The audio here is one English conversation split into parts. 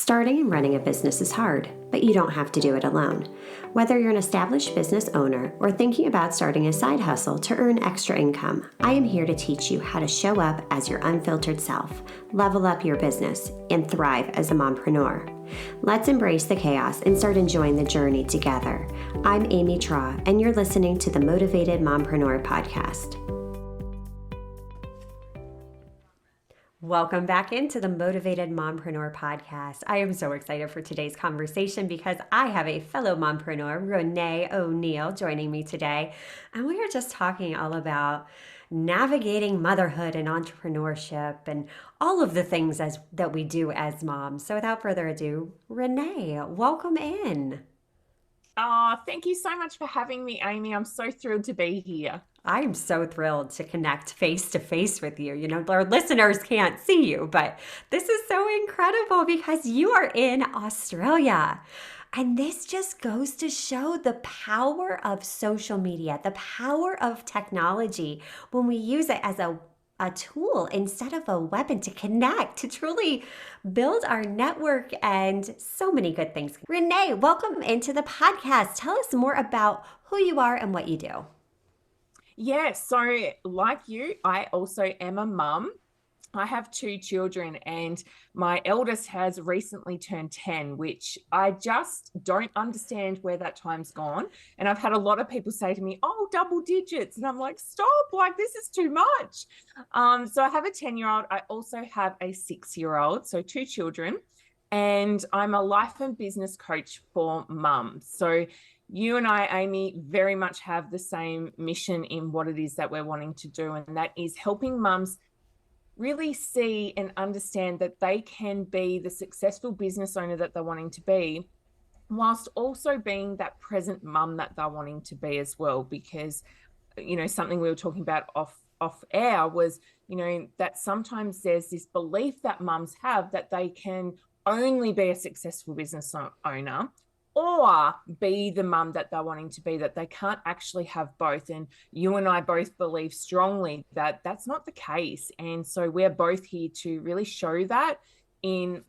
Starting and running a business is hard, but you don't have to do it alone. Whether you're an established business owner or thinking about starting a side hustle to earn extra income, I am here to teach you how to show up as your unfiltered self, level up your business, and thrive as a mompreneur. Let's embrace the chaos and start enjoying the journey together. I'm Amy Traw, and you're listening to the Motivated Mompreneur podcast. Welcome back into the Motivated Mompreneur podcast. I am so excited for today's conversation because I have a fellow mompreneur, Renae O'Neill, joining me today. And we are just talking all about navigating motherhood and entrepreneurship and all of the things that we do as moms. So without further ado, Renae, welcome in. Oh, thank you so much for having me, Amy. I'm so thrilled to be here. I'm so thrilled to connect face to face with you. You know, our listeners can't see you, but this is so incredible because you are in Australia. And this just goes to show the power of social media, the power of technology when we use it as a tool instead of a weapon to connect, to truly build our network and so many good things. Renae, welcome into the podcast. Tell us more about who you are and what you do. Yeah, so like you, I also am a mum. I have 2 children and my eldest has recently turned 10, which I just don't understand where that time's gone. And I've had a lot of people say to me, oh, double digits. And I'm like, stop, like this is too much. So I have a 10-year-old. I also have a 6-year-old, so 2 children. And I'm a life and business coach for mums. So you and I, Amy, very much have the same mission in what it is that we're wanting to do. And that is helping mums really see and understand that they can be the successful business owner that they're wanting to be, whilst also being that present mum that they're wanting to be as well. Because, you know, something we were talking about off air was, you know, that sometimes there's this belief that mums have that they can only be a successful business owner or be the mum that they're wanting to be, that they can't actually have both. And you and I both believe strongly that that's not the case. And so we're both here to really show that in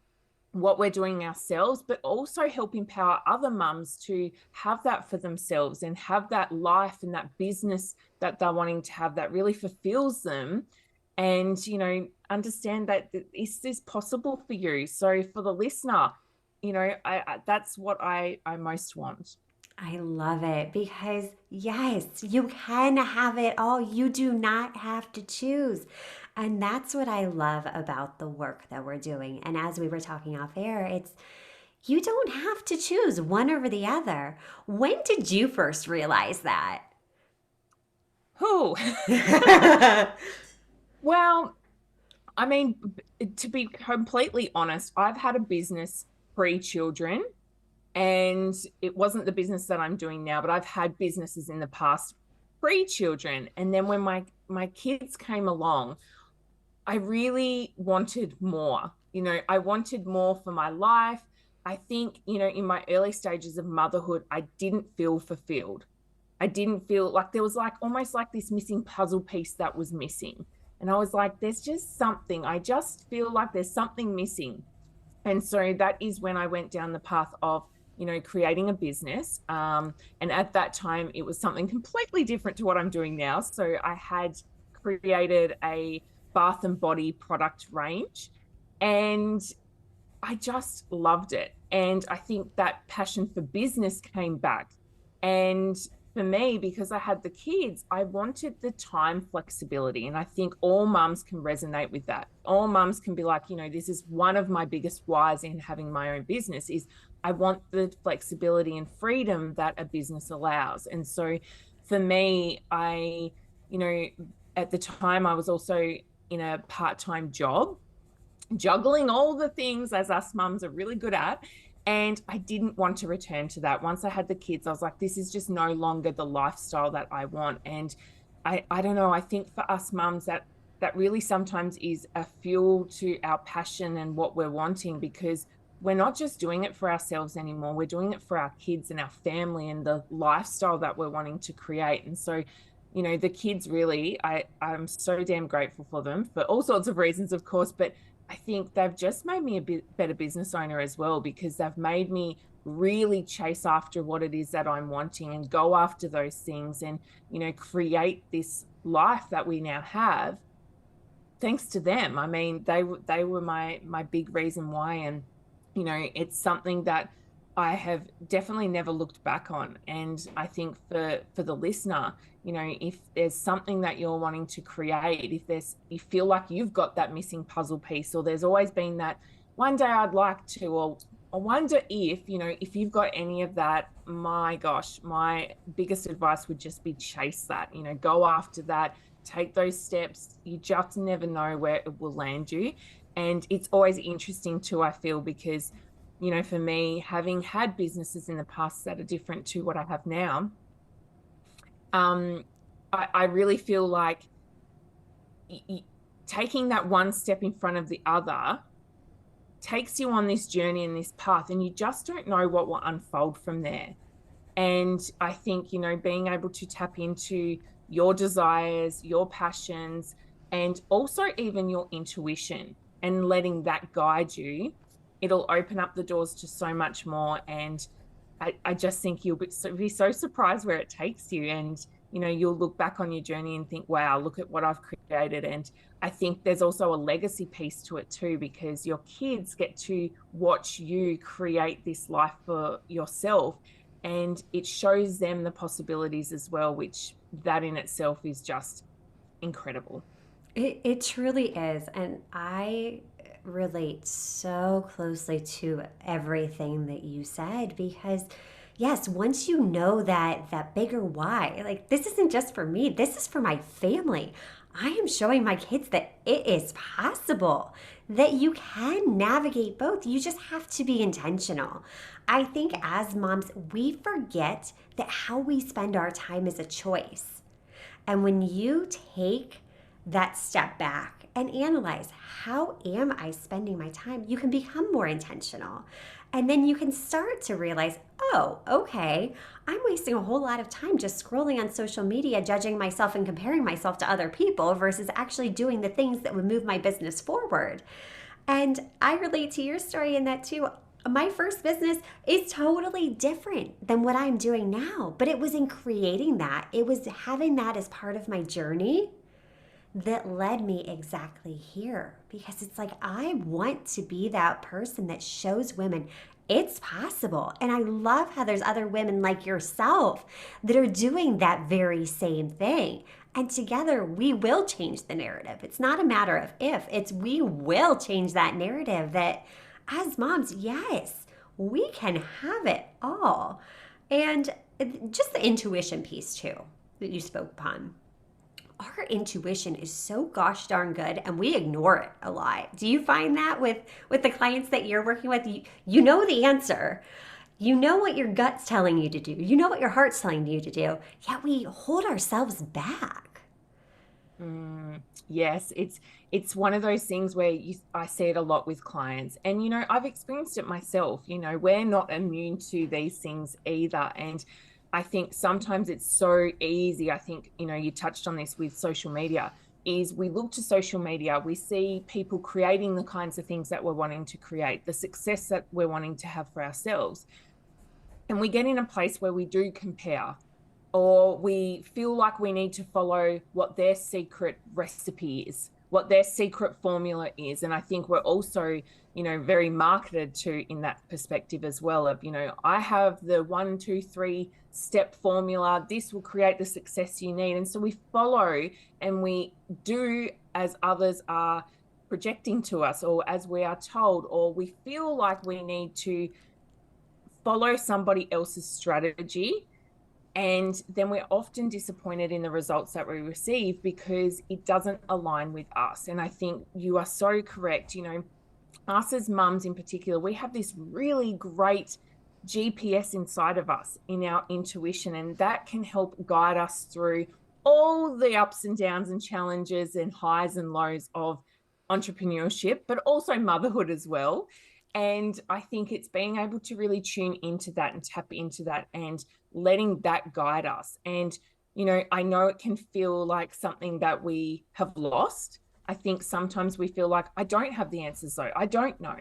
what we're doing ourselves, but also help empower other mums to have that for themselves and have that life and that business that they're wanting to have that really fulfills them. And, you know, understand that this is possible for you. So for the listener, you know, that's what I most want. I love it because, yes, you can have it all. You do not have to choose. And that's what I love about the work that we're doing. And as we were talking off air, it's you don't have to choose one over the other. When did you first realize that? Who? Well, I mean, to be completely honest, I've had a business pre-children, and it wasn't the business that I'm doing now, but I've had businesses in the past pre-children. And then when my kids came along, I really wanted more. You know, I wanted more for my life. I think, you know, in my early stages of motherhood, I didn't feel fulfilled. I didn't feel like there was like almost like this missing puzzle piece that was missing. And I was like, there's just something. I just feel like there's something missing. And so that is when I went down the path of, you know, creating a business. And at that time, it was something completely different to what I'm doing now. So I had created a bath and body product range, and I just loved it. And I think that passion for business came back. And for me, because I had the kids, I wanted the time flexibility. And I think all mums can resonate with that. All mums can be like, you know, this is one of my biggest whys in having my own business is I want the flexibility and freedom that a business allows. And so for me, I, you know, at the time I was also in a part-time job, juggling all the things as us mums are really good at. And I didn't want to return to that. Once I had the kids, I was like, this is just no longer the lifestyle that I want. And I don't know, I think for us mums that really sometimes is a fuel to our passion and what we're wanting, because we're not just doing it for ourselves anymore. We're doing it for our kids and our family and the lifestyle that we're wanting to create. And so, you know, the kids really, I'm so damn grateful for them for all sorts of reasons, of course, but I think they've just made me a bit better business owner as well, because they've made me really chase after what it is that I'm wanting and go after those things and, create this life that we now have thanks to them. I mean, they were my big reason why, and it's something that I have definitely never looked back on. And I think for the listener, if there's something that you're wanting to create, if there's you feel like you've got that missing puzzle piece, or there's always been that one day I'd like to, or I wonder if you've got any of that, my gosh, my biggest advice would just be chase that, go after that, take those steps. You just never know where it will land you. And it's always interesting too, I feel, because, for me, having had businesses in the past that are different to what I have now, I really feel like taking that one step in front of the other takes you on this journey and this path, and you just don't know what will unfold from there. And I think, being able to tap into your desires, your passions, and also even your intuition, and letting that guide you, it'll open up the doors to so much more. And I just think you'll be so surprised where it takes you. And, you'll look back on your journey and think, wow, look at what I've created. And I think there's also a legacy piece to it too, because your kids get to watch you create this life for yourself. And it shows them the possibilities as well, which that in itself is just incredible. It truly is. And I relate so closely to everything that you said because yes, once you know that bigger why, like this isn't just for me, this is for my family. I am showing my kids that it is possible, that you can navigate both. You just have to be intentional. I think as moms, we forget that how we spend our time is a choice. And when you take that step back and analyze, how am I spending my time? You can become more intentional. And then you can start to realize, oh, okay, I'm wasting a whole lot of time just scrolling on social media, judging myself and comparing myself to other people versus actually doing the things that would move my business forward. And I relate to your story in that too. My first business is totally different than what I'm doing now, but it was in creating that. It was having that as part of my journey that led me exactly here because it's like I want to be that person that shows women it's possible. And I love how there's other women like yourself that are doing that very same thing. And together we will change the narrative. It's not a matter of if, it's we will change that narrative that as moms, yes, we can have it all. And just the intuition piece too that you spoke upon, our intuition is so gosh darn good and we ignore it a lot. Do you find that with the clients that you're working with? You know the answer. You know what your gut's telling you to do. You know what your heart's telling you to do. Yet we hold ourselves back. Yes, it's one of those things where I see it a lot with clients, and I've experienced it myself. We're not immune to these things either, and I think sometimes it's so easy. I think you touched on this with social media. Is we look to social media, we see people creating the kinds of things that we're wanting to create, the success that we're wanting to have for ourselves, and we get in a place where we do compare, or we feel like we need to follow what their secret recipe is, what their secret formula is. And I think we're also, very marketed to in that perspective as well of, I have the 1, 2, 3 step formula. This will create the success you need. And so we follow and we do as others are projecting to us, or as we are told, or we feel like we need to follow somebody else's strategy. And then we're often disappointed in the results that we receive because it doesn't align with us. And I think you are so correct. Us as mums in particular, we have this really great GPS inside of us in our intuition, and that can help guide us through all the ups and downs and challenges and highs and lows of entrepreneurship, but also motherhood as well. And I think it's being able to really tune into that and tap into that and letting that guide us. And, I know it can feel like something that we have lost, I think sometimes we feel like, I don't have the answers though. I don't know.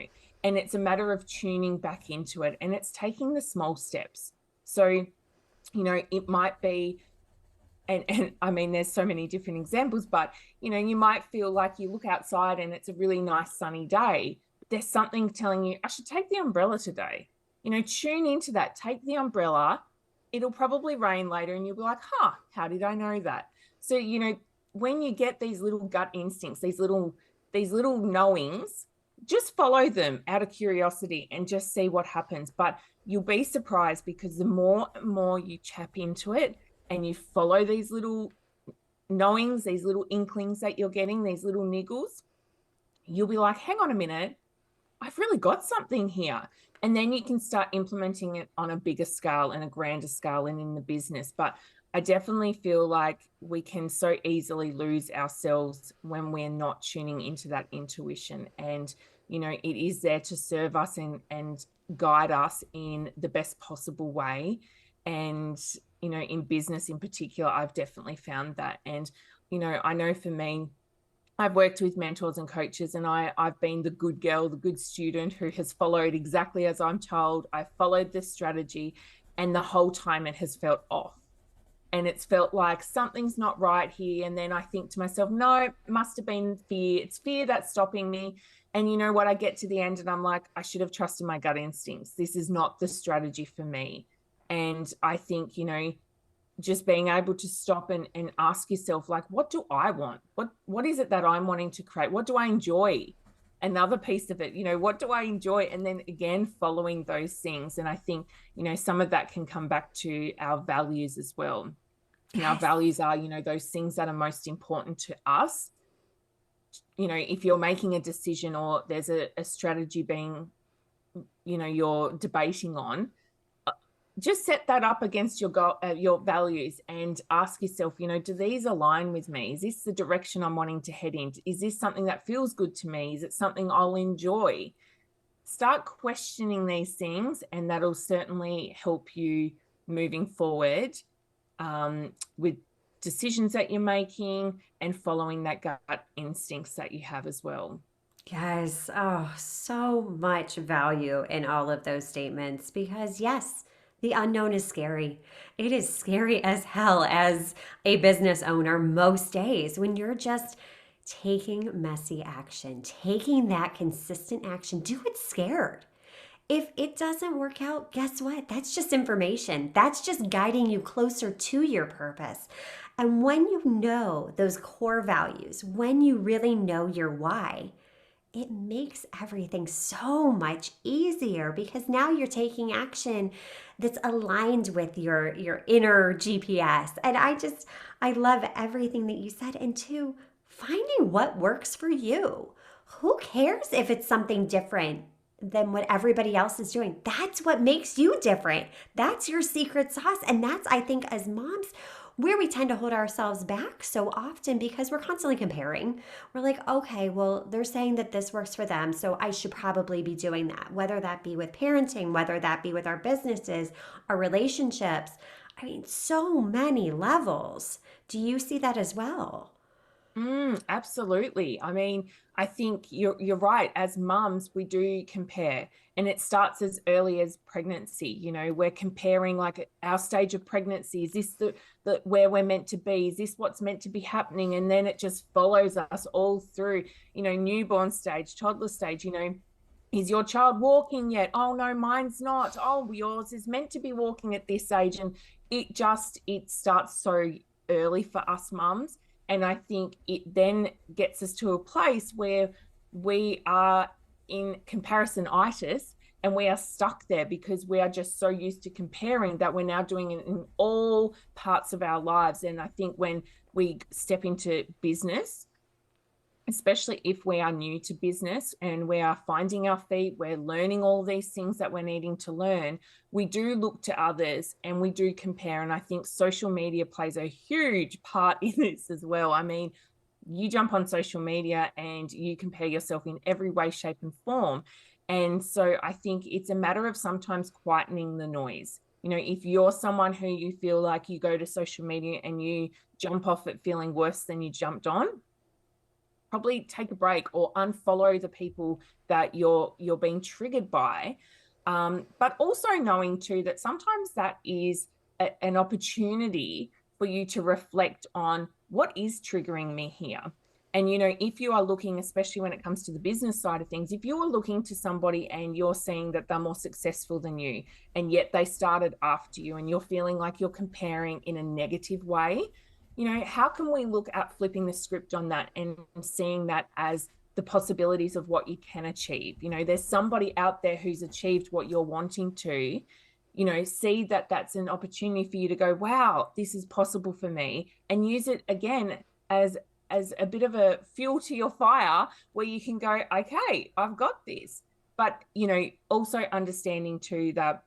And it's a matter of tuning back into it, and it's taking the small steps. So, it might be, and I mean, there's so many different examples, but you might feel like you look outside and it's a really nice sunny day. There's something telling you, I should take the umbrella today. Tune into that, take the umbrella. It'll probably rain later and you'll be like, how did I know that? So, when you get these little gut instincts, these little knowings, just follow them out of curiosity and just see what happens. But you'll be surprised, because the more and more you tap into it and you follow these little knowings, these little inklings that you're getting, these little niggles, you'll be like, hang on a minute, I've really got something here. And then you can start implementing it on a bigger scale and a grander scale and in the business. But I definitely feel like we can so easily lose ourselves when we're not tuning into that intuition. And, it is there to serve us and guide us in the best possible way. And, in business in particular, I've definitely found that. And, I know for me, I've worked with mentors and coaches, and I've been the good girl, the good student who has followed exactly as I'm told. I've followed this strategy, and the whole time it has felt off. And it's felt like something's not right here. And then I think to myself, no, it must have been fear. It's fear that's stopping me. And you know what? I get to the end and I'm like, I should have trusted my gut instincts. This is not the strategy for me. And I think, just being able to stop and ask yourself, like, what do I want? What is it that I'm wanting to create? What do I enjoy? Another piece of it, what do I enjoy? And then again, following those things. And I think, some of that can come back to our values as well. And our values are, those things that are most important to us. If you're making a decision or there's a strategy being, you're debating on, just set that up against your values and ask yourself, do these align with me? Is this the direction I'm wanting to head in? Is this something that feels good to me? Is it something I'll enjoy? Start questioning these things, and that'll certainly help you moving forward with decisions that you're making and following that gut instincts that you have as well. Yes. Oh, so much value in all of those statements because, yes, the unknown is scary. It is scary as hell as a business owner most days when you're just taking messy action, taking that consistent action. Do it scared. If it doesn't work out, guess what? That's just information. That's just guiding you closer to your purpose. And when you know those core values, when you really know your why, it makes everything so much easier because now you're taking action that's aligned with your inner GPS. And I love everything that you said. And two, finding what works for you. Who cares if it's something different than what everybody else is doing? That's what makes you different. That's your secret sauce. And that's, I think, as moms, where we tend to hold ourselves back so often because we're constantly comparing. We're like, okay, well, they're saying that this works for them, so I should probably be doing that, whether that be with parenting, whether that be with our businesses, our relationships. I mean, so many levels. Do you see that as well? Absolutely. I mean, I think you're right. As mums, we do compare, and it starts as early as pregnancy. We're comparing like our stage of pregnancy. Is this the where we're meant to be? Is this what's meant to be happening? And then it just follows us all through, newborn stage, toddler stage, is your child walking yet? Oh no, mine's not. Oh, yours is meant to be walking at this age. And it starts so early for us mums. And I think it then gets us to a place where we are in comparison-itis and we are stuck there because we are just so used to comparing that we're now doing it in all parts of our lives. And I think when we step into business, especially if we are new to business and we are finding our feet, we're learning all these things that we're needing to learn, we do look to others and we do compare. And I think social media plays a huge part in this as well. I mean, you jump on social media and you compare yourself in every way, shape, and form. And so I think it's a matter of sometimes quietening the noise. If you're someone who you feel like you go to social media and you jump off it feeling worse than you jumped on, probably take a break or unfollow the people that you're being triggered by. But also knowing too that sometimes that is an opportunity for you to reflect on what is triggering me here. And, if you are looking, especially when it comes to the business side of things, if you are looking to somebody and you're seeing that they're more successful than you, and yet they started after you, and you're feeling like you're comparing in a negative way, how can we look at flipping the script on that and seeing that as the possibilities of what you can achieve? There's somebody out there who's achieved what you're wanting to, see that that's an opportunity for you to go, wow, this is possible for me, and use it again as a bit of a fuel to your fire, where you can go, okay, I've got this. But, also understanding too that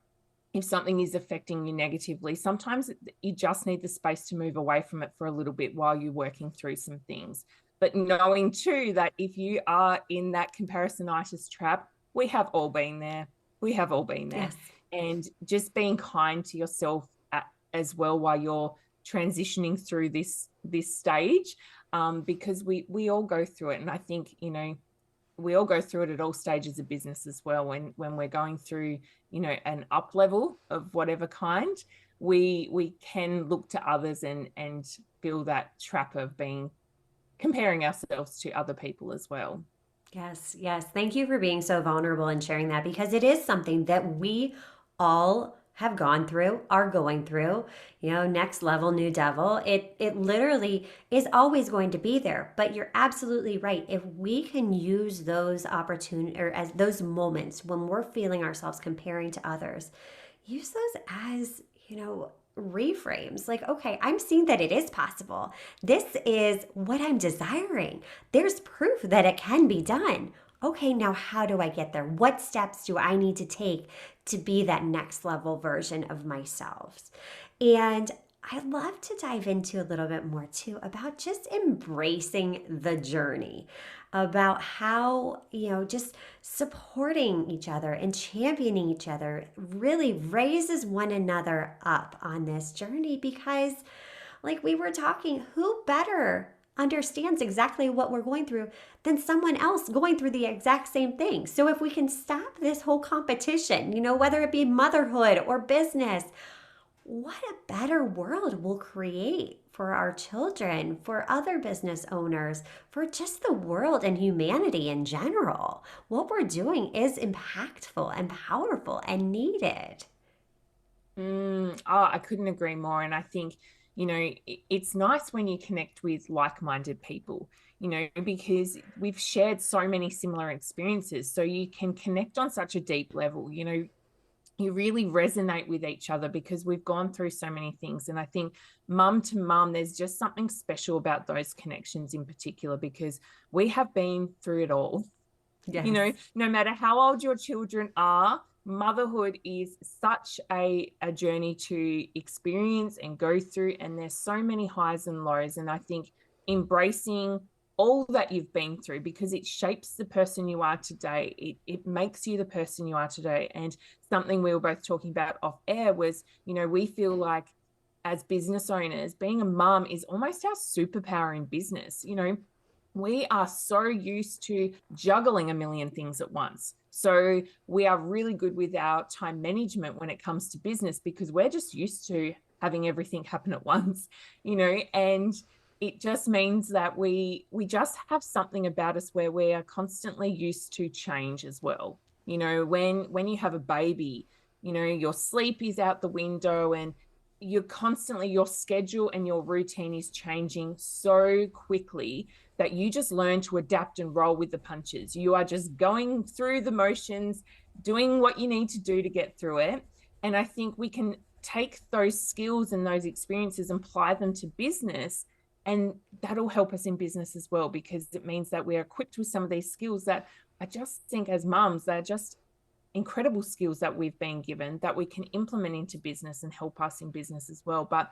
if something is affecting you negatively, sometimes you just need the space to move away from it for a little bit while you're working through some things. But knowing too that if you are in that comparisonitis trap, we have all been there. We have all been there. Yes. And just being kind to yourself as well while you're transitioning through this stage, because we all go through it. And I think, we all go through it at all stages of business as well. When we're going through, an up level of whatever kind, we can look to others and feel that trap of comparing ourselves to other people as well. Yes, yes. Thank you for being so vulnerable and sharing that, because it is something that we all have gone through, are going through. Next level, new devil. It literally is always going to be there. But you're absolutely right. If we can use those opportunities, or as those moments when we're feeling ourselves comparing to others, use those as, reframes. Like, okay, I'm seeing that it is possible. This is what I'm desiring. There's proof that it can be done. Okay, now how do I get there? What steps do I need to take to be that next level version of myself? And I'd love to dive into a little bit more too about just embracing the journey, about how, just supporting each other and championing each other really raises one another up on this journey. Because, like we were talking, who better understands exactly what we're going through than someone else going through the exact same thing? So if we can stop this whole competition, whether it be motherhood or business, what a better world we'll create for our children, for other business owners, for just the world and humanity in general. What we're doing is impactful and powerful and needed. I couldn't agree more. And I think, it's nice when you connect with like-minded people, because we've shared so many similar experiences. So you can connect on such a deep level. You really resonate with each other because we've gone through so many things. And I think mum to mum, there's just something special about those connections in particular, because we have been through it all. Yes. No matter how old your children are, motherhood is such a journey to experience and go through. And there's so many highs and lows. And I think embracing all that you've been through, because it shapes the person you are today. It makes you the person you are today. And something we were both talking about off air was, we feel like as business owners, being a mum is almost our superpower in business. We are so used to juggling a million things at once. So we are really good with our time management when it comes to business, because we're just used to having everything happen at once, and it just means that we just have something about us where we are constantly used to change as well. When you have a baby, your sleep is out the window, and you're constantly, your schedule and your routine is changing so quickly that you just learn to adapt and roll with the punches. You are just going through the motions, doing what you need to do to get through it. And I think we can take those skills and those experiences and apply them to business, and that'll help us in business as well, because it means that we're equipped with some of these skills that I just think as mums, they're just incredible skills that we've been given that we can implement into business and help us in business as well. But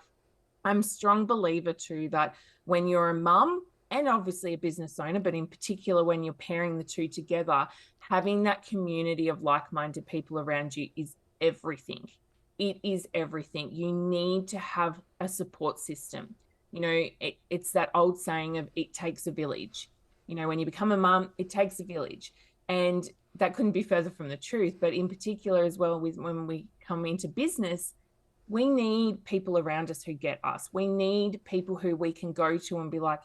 I'm a strong believer too that when you're a mum and obviously a business owner, but in particular when you're pairing the two together, having that community of like-minded people around you is everything. It is everything. You need to have a support system. It's that old saying of it takes a village. when you become a mum, it takes a village. And that couldn't be further from the truth. But in particular as well, with when we come into business, we need people around us who get us. We need people who we can go to and be like,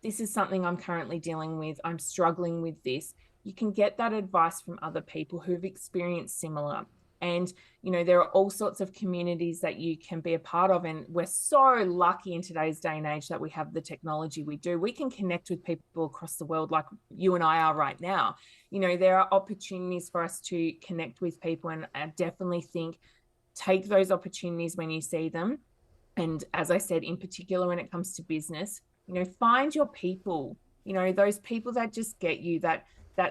this is something I'm currently dealing with. I'm struggling with this. You can get that advice from other people who've experienced similar. And, there are all sorts of communities that you can be a part of. And we're so lucky in today's day and age that we have the technology we do. We can connect with people across the world like you and I are right now. There are opportunities for us to connect with people. And I definitely think take those opportunities when you see them. And as I said, in particular, when it comes to business, find your people, those people that just get you, that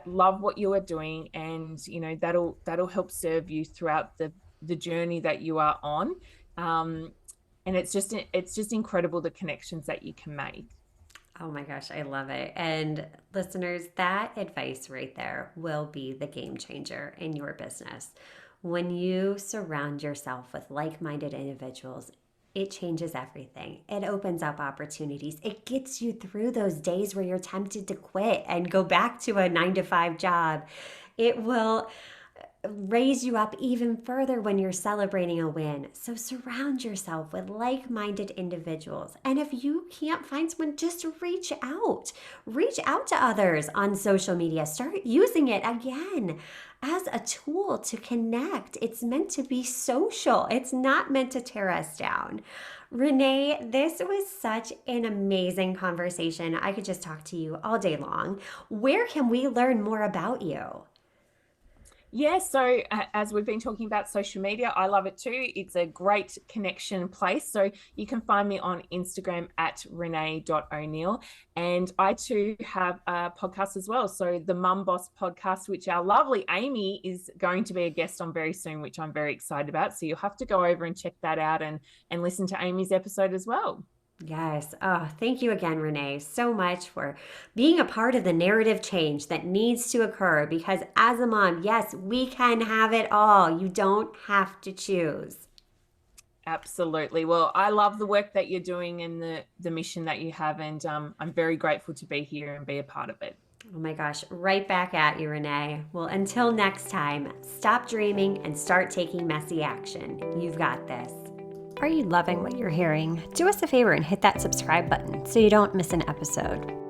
love what you are doing, and that'll help serve you throughout the journey that you are on. And it's just incredible the connections that you can make. Oh my gosh, I love it. And listeners, that advice right there will be the game changer in your business. When you surround yourself with like-minded individuals, it changes everything. It opens up opportunities. It gets you through those days where you're tempted to quit and go back to a 9-to-5 job. It will raise you up even further when you're celebrating a win. So surround yourself with like-minded individuals. And if you can't find someone, just reach out. Reach out to others on social media. Start using it again as a tool to connect. It's meant to be social. It's not meant to tear us down. Renae, this was such an amazing conversation. I could just talk to you all day long. Where can we learn more about you? Yeah, so as we've been talking about social media, I love it too. It's a great connection place. So you can find me on Instagram at Renae.O'Neill. And I too have a podcast as well. So the Mum Boss podcast, which our lovely Amy is going to be a guest on very soon, which I'm very excited about. So you'll have to go over and check that out and listen to Amy's episode as well. Yes. Oh, thank you again, Renae, so much for being a part of the narrative change that needs to occur, because as a mom, yes, we can have it all. You don't have to choose. Absolutely. Well, I love the work that you're doing and the mission that you have. And I'm very grateful to be here and be a part of it. Oh my gosh, right back at you, Renae. Well, until next time, stop dreaming and start taking messy action. You've got this. Are you loving what you're hearing? Do us a favor and hit that subscribe button so you don't miss an episode.